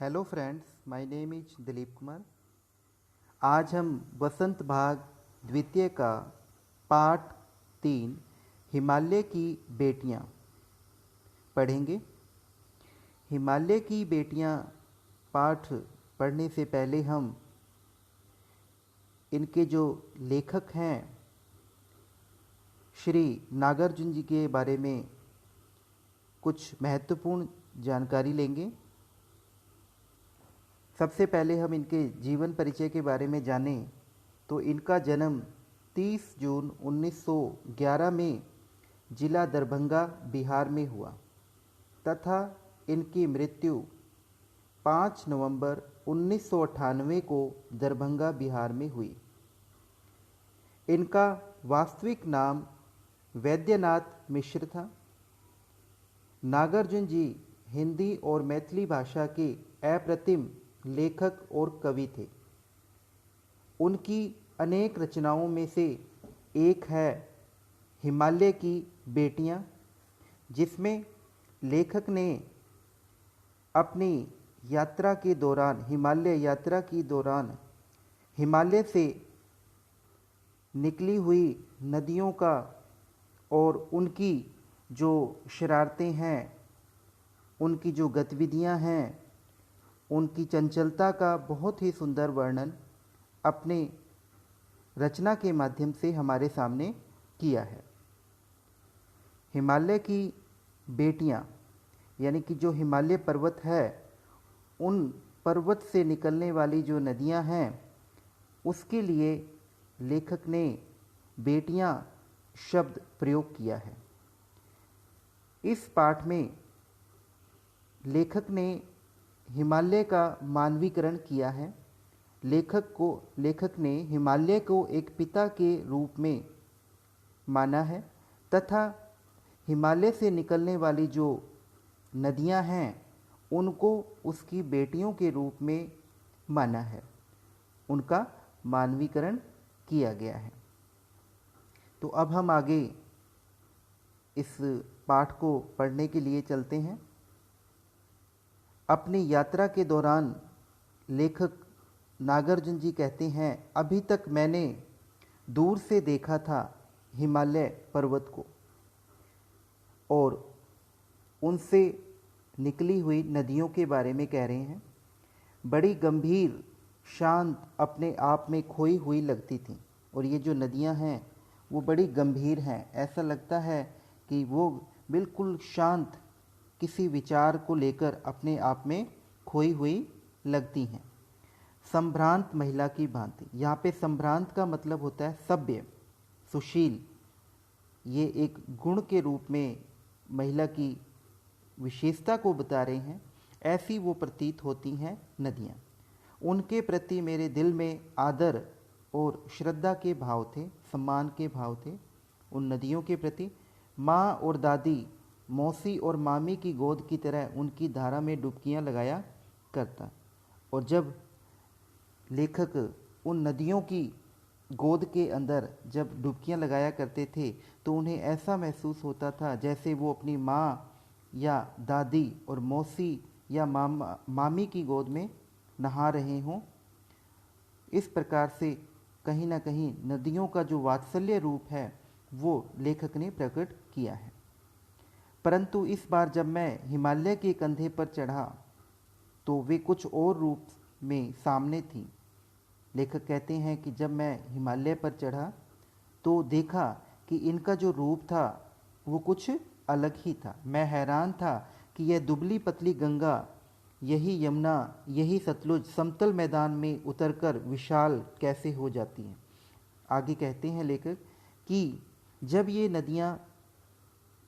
Hello friends, my name is Dilip Kumar. आज हम वसंत भाग द्वितीय का पाठ 3 हिमालय की बेटियां पढ़ेंगे। हिमालय की बेटियां पाठ पढ़ने से पहले हम इनके जो लेखक हैं श्री नागार्जुन जी के बारे में कुछ महत्वपूर्ण जानकारी लेंगे। सबसे पहले हम इनके जीवन परिचय के बारे में जानें तो इनका जन्म 30 जून 1911 में जिला दरभंगा बिहार में हुआ तथा इनकी मृत्यु 5 नवंबर 1998 को दरभंगा बिहार में हुई। इनका वास्तविक नाम वैद्यनाथ मिश्र था। नागार्जुन जी हिंदी और मैथिली भाषा के अप्रतिम लेखक और कवि थे। उनकी अनेक रचनाओं में से एक है हिमालय की बेटियां, जिसमें लेखक ने अपनी यात्रा के दौरान हिमालय यात्रा के दौरान हिमालय से निकली हुई नदियों का और उनकी जो शरारतें हैं, उनकी जो गतिविधियां हैं, उनकी चंचलता का बहुत ही सुंदर वर्णन अपने रचना के माध्यम से हमारे सामने किया है। हिमालय की बेटियां यानी कि जो हिमालय पर्वत है, उन पर्वत से निकलने वाली जो नदियां हैं, उसके लिए लेखक ने बेटियां शब्द प्रयोग किया है। इस पाठ में लेखक ने हिमालय का मानवीकरण किया है। लेखक ने हिमालय को एक पिता के रूप में माना है तथा हिमालय से निकलने वाली जो नदियां हैं उनको उसकी बेटियों के रूप में माना है, उनका मानवीकरण किया गया है। तो अब हम आगे इस पाठ को पढ़ने के लिए चलते हैं। अपनी यात्रा के दौरान लेखक नागार्जुन जी कहते हैं, अभी तक मैंने दूर से देखा था हिमालय पर्वत को और उनसे निकली हुई नदियों के बारे में कह रहे हैं। बड़ी गंभीर, शांत, अपने आप में खोई हुई लगती थी और ये जो नदियां हैं वो बड़ी गंभीर हैं। ऐसा लगता है कि वो बिल्कुल शांत किसी विचार को लेकर अपने आप में खोई हुई लगती हैं। संभ्रांत महिला की भांति, यहाँ पे संभ्रांत का मतलब होता है सभ्य, सुशील। ये एक गुण के रूप में महिला की विशेषता को बता रहे हैं। ऐसी वो प्रतीत होती हैं नदियाँ। उनके प्रति मेरे दिल में आदर और श्रद्धा के भाव थे, सम्मान के भाव थे उन नदियों के प्रति। माँ और दादी, मौसी और मामी की गोद की तरह उनकी धारा में डुबकियां लगाया करता। और जब लेखक उन नदियों की गोद के अंदर जब डुबकियां लगाया करते थे तो उन्हें ऐसा महसूस होता था जैसे वो अपनी माँ या दादी और मौसी या मामी की गोद में नहा रहे हों। इस प्रकार से कहीं ना कहीं नदियों का जो वात्सल्य रूप है वो लेखक ने प्रकट किया है। परंतु इस बार जब मैं हिमालय के कंधे पर चढ़ा तो वे कुछ और रूप में सामने थी। लेखक कहते हैं कि जब मैं हिमालय पर चढ़ा तो देखा कि इनका जो रूप था वो कुछ अलग ही था। मैं हैरान था कि यह दुबली पतली गंगा, यही यमुना, यही सतलुज समतल मैदान में उतरकर विशाल कैसे हो जाती हैं। आगे कहते हैं लेखक कि जब ये नदियाँ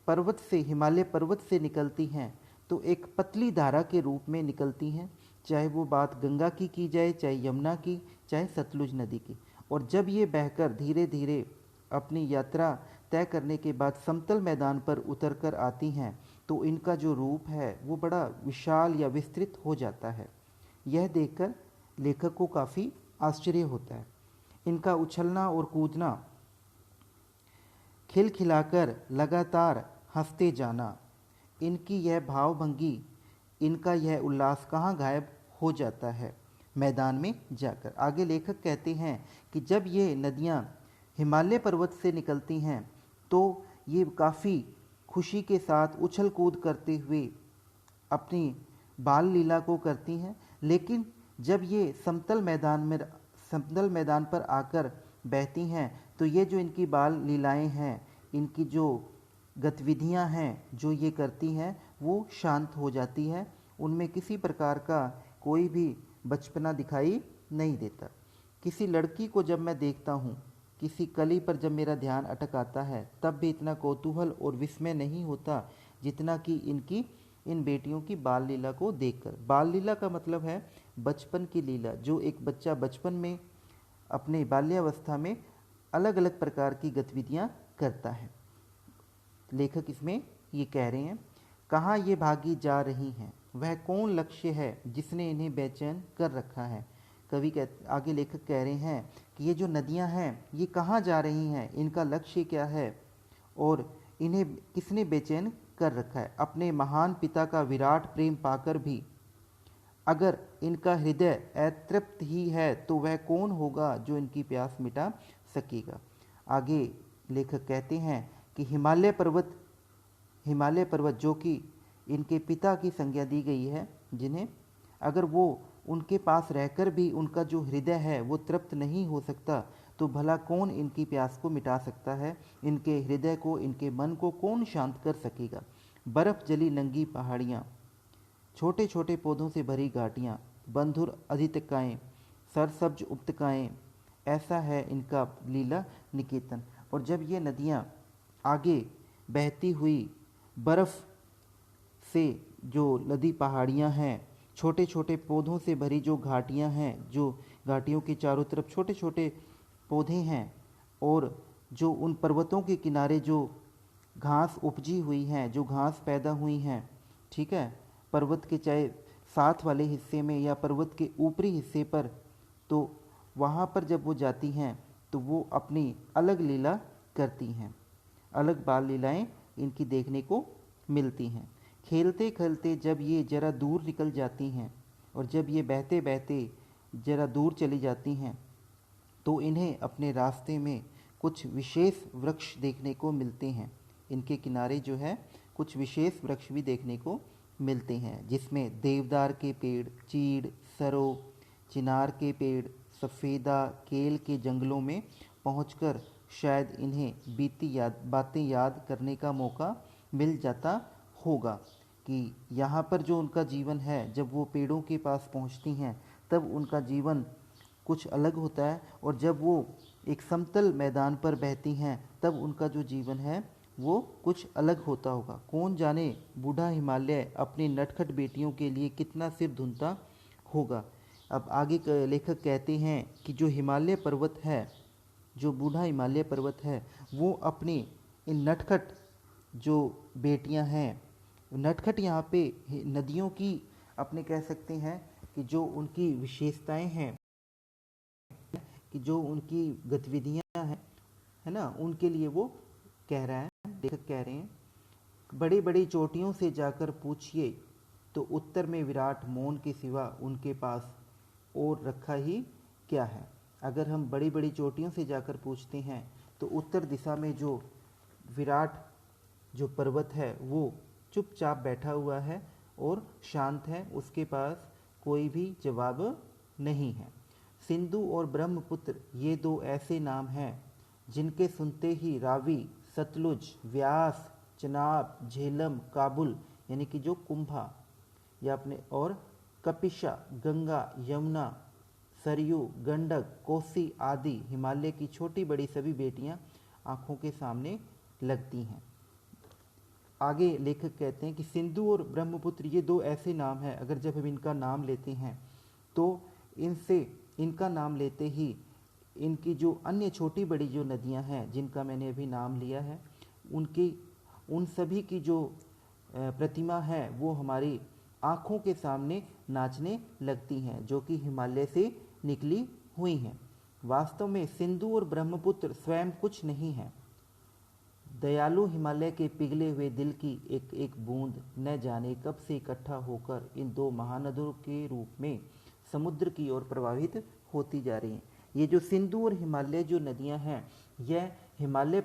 पर्वत से, हिमालय पर्वत से निकलती हैं तो एक पतली धारा के रूप में निकलती हैं, चाहे वो बात गंगा की जाए, चाहे यमुना की, चाहे सतलुज नदी की। और जब ये बहकर धीरे धीरे अपनी यात्रा तय करने के बाद समतल मैदान पर उतर कर आती हैं तो इनका जो रूप है वो बड़ा विशाल या विस्तृत हो जाता है। यह देखकर लेखक को काफ़ी आश्चर्य होता है। इनका उछलना और कूदना, खिलखिलाकर लगातार हंसते जाना, इनकी यह भावभंगी, इनका यह उल्लास कहाँ गायब हो जाता है मैदान में जाकर। आगे लेखक कहते हैं कि जब ये नदियाँ हिमालय पर्वत से निकलती हैं तो ये काफ़ी खुशी के साथ उछल कूद करते हुए अपनी बाल लीला को करती हैं, लेकिन जब ये समतल मैदान पर आकर बहती हैं तो ये जो इनकी बाल लीलाएं हैं, इनकी जो गतिविधियां हैं जो ये करती हैं, वो शांत हो जाती है। उनमें किसी प्रकार का कोई भी बचपना दिखाई नहीं देता। किसी लड़की को जब मैं देखता हूँ, किसी कली पर जब मेरा ध्यान अटक आता है, तब भी इतना कौतूहल और विस्मय नहीं होता जितना कि इन बेटियों की बाल लीला को देखकर। बाल लीला का मतलब है बचपन की लीला, जो एक बच्चा बचपन में अपने बाल्यावस्था में अलग अलग प्रकार की गतिविधियां करता है। लेखक इसमें ये कह रहे हैं, कहाँ ये भागी जा रही हैं, वह कौन लक्ष्य है जिसने इन्हें बेचैन कर रखा है। आगे लेखक कह रहे हैं कि ये जो नदियां हैं ये कहाँ जा रही हैं, इनका लक्ष्य क्या है और इन्हें किसने बेचैन कर रखा है। अपने महान पिता का विराट प्रेम पाकर भी अगर इनका हृदय अतृप्त ही है तो वह कौन होगा जो इनकी प्यास मिटा सकेगा। आगे लेखक कहते हैं कि हिमालय पर्वत जो कि इनके पिता की संज्ञा दी गई है, जिन्हें अगर वो उनके पास रहकर भी उनका जो हृदय है वो तृप्त नहीं हो सकता, तो भला कौन इनकी प्यास को मिटा सकता है। इनके हृदय को, इनके मन को कौन शांत कर सकेगा। बर्फ़ जली नंगी पहाड़ियाँ, छोटे छोटे पौधों से भरी घाटियाँ, बंधुर अधितकाएँ, सरसब्ज उपत्यकाएँ, ऐसा है इनका लीला निकेतन। और जब ये नदियाँ आगे बहती हुई बर्फ़ से जो नदी पहाड़ियाँ हैं, छोटे छोटे पौधों से भरी जो घाटियाँ हैं, जो घाटियों के चारों तरफ छोटे छोटे पौधे हैं, और जो उन पर्वतों के किनारे जो घास उपजी हुई हैं, जो घास पैदा हुई हैं, ठीक है, पर्वत के चाहे साथ वाले हिस्से में या पर्वत के ऊपरी हिस्से पर, तो वहाँ पर जब वो जाती हैं तो वो अपनी अलग लीला करती हैं। अलग बाल लीलाएं इनकी देखने को मिलती हैं। खेलते खेलते जब ये ज़रा दूर निकल जाती हैं और जब ये बहते बहते ज़रा दूर चली जाती हैं तो इन्हें अपने रास्ते में कुछ विशेष वृक्ष देखने को मिलते हैं। इनके किनारे जो है कुछ विशेष वृक्ष भी देखने को मिलते हैं, जिसमें देवदार के पेड़, चीड़, सरो, चिनार के पेड़, सफ़ेदा, केल के जंगलों में पहुंचकर शायद इन्हें बीती बातें याद करने का मौका मिल जाता होगा कि यहाँ पर जो उनका जीवन है, जब वो पेड़ों के पास पहुँचती हैं तब उनका जीवन कुछ अलग होता है, और जब वो एक समतल मैदान पर बहती हैं तब उनका जो जीवन है वो कुछ अलग होता होगा। कौन जाने बूढ़ा हिमालय अपनी नटखट बेटियों के लिए कितना सिर धुनता होगा। अब आगे लेखक कहते हैं कि जो हिमालय पर्वत है, जो बूढ़ा हिमालय पर्वत है, वो अपनी इन नटखट जो बेटियां हैं, नटखट यहाँ पे नदियों की अपने कह सकते हैं कि जो उनकी विशेषताएं हैं, कि जो उनकी गतिविधियां हैं, है ना, उनके लिए वो कह रहा है, लेखक कह रहे हैं, बड़ी बड़ी चोटियों से जाकर पूछिए तो उत्तर में विराट मौन के सिवा उनके पास और रखा ही क्या है। अगर हम बड़ी बड़ी चोटियों से जाकर पूछते हैं तो उत्तर दिशा में जो विराट जो पर्वत है वो चुपचाप बैठा हुआ है और शांत है, उसके पास कोई भी जवाब नहीं है। सिंधु और ब्रह्मपुत्र ये दो ऐसे नाम हैं जिनके सुनते ही रावी, सतलुज, व्यास, चनाब, झेलम, काबुल यानी कि जो कुंभा या अपने, और कपिशा, गंगा, यमुना, सरयू, गंडक, कोसी आदि हिमालय की छोटी बड़ी सभी बेटियां आँखों के सामने लगती हैं। आगे लेखक कहते हैं कि सिंधु और ब्रह्मपुत्र ये दो ऐसे नाम हैं, अगर जब हम इनका नाम लेते हैं तो इनका नाम लेते ही इनकी जो अन्य छोटी बड़ी जो नदियां हैं जिनका मैंने अभी नाम लिया है, उन सभी की जो प्रतिमा है वो हमारी आँखों के सामने नाचने लगती हैं, जो कि हिमालय से निकली हुई हैं। वास्तव में सिंधु और ब्रह्मपुत्र स्वयं कुछ नहीं है, दयालु हिमालय के पिघले हुए दिल की एक एक बूंद न जाने कब से इकट्ठा होकर इन दो महानदों के रूप में समुद्र की ओर प्रवाहित होती जा रही हैं। ये जो सिंधु और हिमालय जो नदियां हैं, यह हिमालय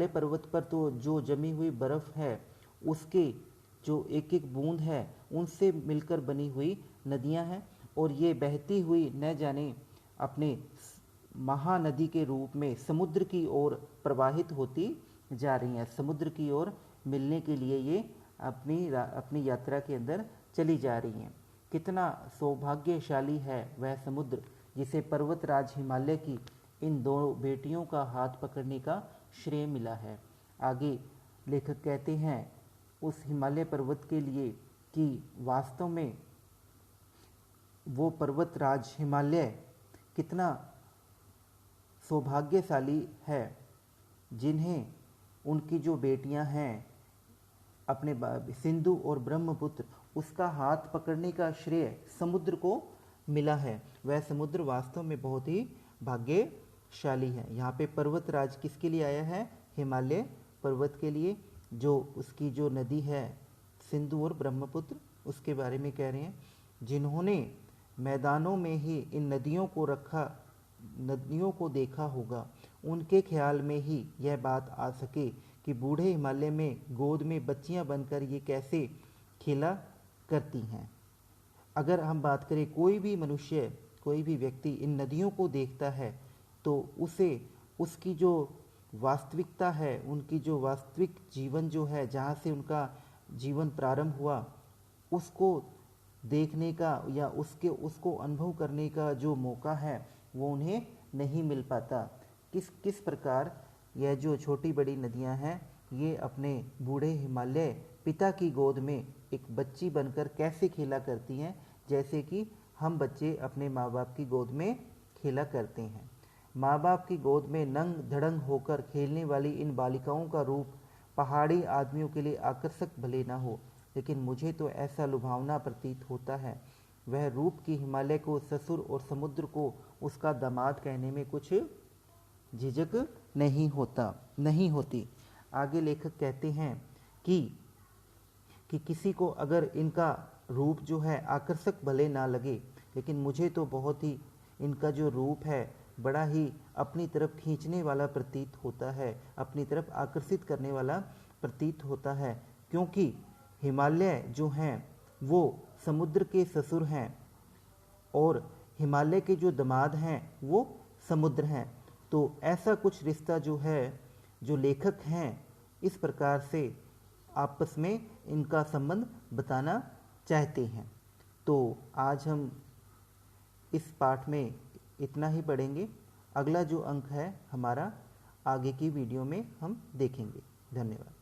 पर्वत पर तो जो जमी हुई बर्फ़ है उसके जो एक एक बूंद है उनसे मिलकर बनी हुई नदियां हैं, और ये बहती हुई न जाने अपने महानदी के रूप में समुद्र की ओर प्रवाहित होती जा रही हैं। समुद्र की ओर मिलने के लिए ये अपनी यात्रा के अंदर चली जा रही हैं। कितना सौभाग्यशाली है वह समुद्र जिसे पर्वतराज हिमालय की इन दो बेटियों का हाथ पकड़ने का श्रेय मिला है। आगे लेखक कहते हैं उस हिमालय पर्वत के लिए कि वास्तव में वो पर्वतराज हिमालय कितना सौभाग्यशाली है जिन्हें उनकी जो बेटियां हैं अपने सिंधु और ब्रह्मपुत्र उसका हाथ पकड़ने का श्रेय समुद्र को मिला है। वह समुद्र वास्तव में बहुत ही भाग्यशाली है। यहाँ पे पर्वतराज किसके लिए आया है? हिमालय पर्वत के लिए, जो उसकी जो नदी है सिंधु और ब्रह्मपुत्र उसके बारे में कह रहे हैं, जिन्होंने मैदानों में ही इन नदियों को देखा होगा, उनके ख्याल में ही यह बात आ सके कि बूढ़े हिमालय में गोद में बच्चियां बनकर ये कैसे खेला करती हैं। अगर हम बात करें, कोई भी मनुष्य, कोई भी व्यक्ति इन नदियों को देखता है तो उसे उसकी जो वास्तविकता है, उनकी जो वास्तविक जीवन जो है, जहाँ से उनका जीवन प्रारंभ हुआ, उसको देखने का या उसको अनुभव करने का जो मौका है वो उन्हें नहीं मिल पाता। किस प्रकार यह जो छोटी बड़ी नदियां हैं ये अपने बूढ़े हिमालय पिता की गोद में एक बच्ची बनकर कैसे खेला करती हैं, जैसे कि हम बच्चे अपने माँ बाप की गोद में खेला करते हैं। माँ बाप की गोद में नंग धड़ंग होकर खेलने वाली इन बालिकाओं का रूप पहाड़ी आदमियों के लिए आकर्षक भले ना हो, लेकिन मुझे तो ऐसा लुभावना प्रतीत होता है। वह रूप की हिमालय को ससुर और समुद्र को उसका दामाद कहने में कुछ झिझक नहीं होती। आगे लेखक कहते हैं कि किसी को अगर इनका रूप जो है आकर्षक भले ना लगे, लेकिन मुझे तो बहुत ही इनका जो रूप है बड़ा ही अपनी तरफ खींचने वाला प्रतीत होता है, अपनी तरफ आकर्षित करने वाला प्रतीत होता है, क्योंकि हिमालय जो हैं वो समुद्र के ससुर हैं और हिमालय के जो दामाद हैं वो समुद्र हैं। तो ऐसा कुछ रिश्ता जो है, जो लेखक हैं इस प्रकार से आपस में इनका संबंध बताना चाहते हैं। तो आज हम इस पाठ में इतना ही पढ़ेंगे। अगला जो अंक है हमारा आगे की वीडियो में हम देखेंगे। धन्यवाद।